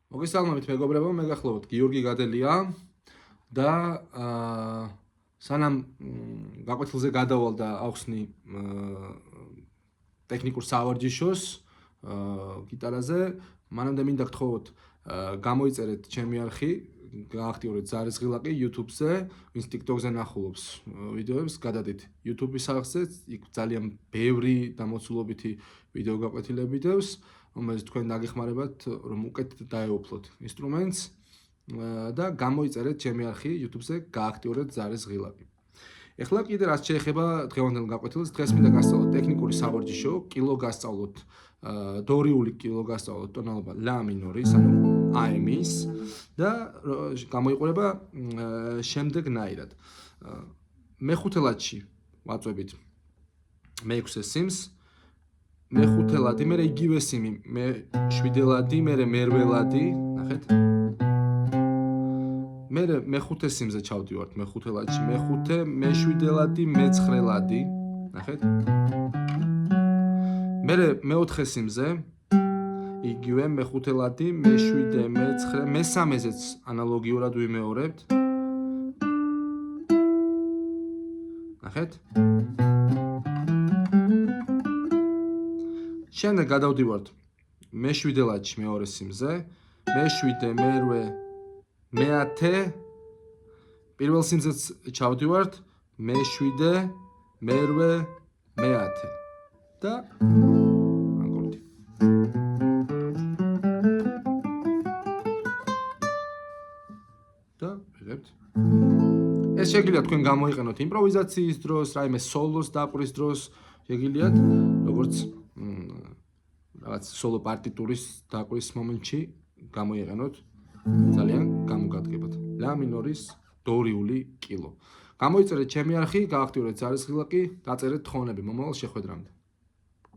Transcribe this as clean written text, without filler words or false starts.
მოგესალმებით მეგობრებო, მე გახლავთ გიორგი გადელია და სანამ გაკვეთილზე გადავალ და ავხსნი ტექნიკურ სავარჯიშოს გიტარაზე, მანამდე მინდა გთხოვოთ გამოიწერეთ ჩემი არხი, გააქტიურეთ ზარისღილაკი YouTube-ზე, ვინც TikTok-ზე ნახულობს ვიდეოებს, გადადით YouTube-ის არხზე, იქ ძალიან ბევრი დამოცულობითი ვიდეო გაკვეთილები დევს, რომელიც თქვენ დაგეხმარებათ, რომ უკეთ დაეუფლოთ ინსტრუმენტს და გამოიწერეთ ჩემი არხი YouTube-ზე, გააქტიურეთ ზარისღილაკი. ეხლა კიდე რაც შეეხება დღევანდელ გაკვეთილს, დღეს მინდა გასწავლოთ ტექნიკური სავარჯიშო, კილო გასწავლოთ, დორიული კილო გასწავლოთ ტონალობა ლა მინორის, ანუ AM-ის და გამოიყურება შემდეგნაირად. მეხუთე ლადში ვაწვევით მე-6 სიმს, მე-5 ლადი, მერე იგივე სიმი, მე-7 ლადი, მერე მე-8 ლადი, ნახეთ. მერე მე-5 სიმზე ჩავდივართ, მე-5 ლადში, მე-5, მე-7 ლადი, მე-9 ლადი, ნახეთ. მერე მე-4 სიმზე იგივე მე-5 ლადი, მე-7, მე-9, მე-3-ზეც ანალოგიურად ვიმეორებთ. ნახეთ. შემდეგ გადავდივართ მე-7 ლადში მეორე სიმზე, მე-7, მე-8, მე-10, პირველ სიმზეც ჩავდივართ, მე-7, მე-8, მე-10 და აკორდი. და ვიღებთ. ეს შეგიძლიათ თქვენ გამოიყენოთ იმპროვიზაციის დროს, რაიმე სოლოს დაკვრის დროს, შეგიძლიათ როგორც რაღაც სოლო პარტიტურის დაკვრის მომენტში გამოიყენოთ ძალიან გამოგადგებათ. ლა მინორის დორიული კილო. გამოიწერეთ ჩემი არხი, გააქტიურეთ ზარისღილაკი, დაწერეთ თხოვნები მომავალ შეხვედრამდე.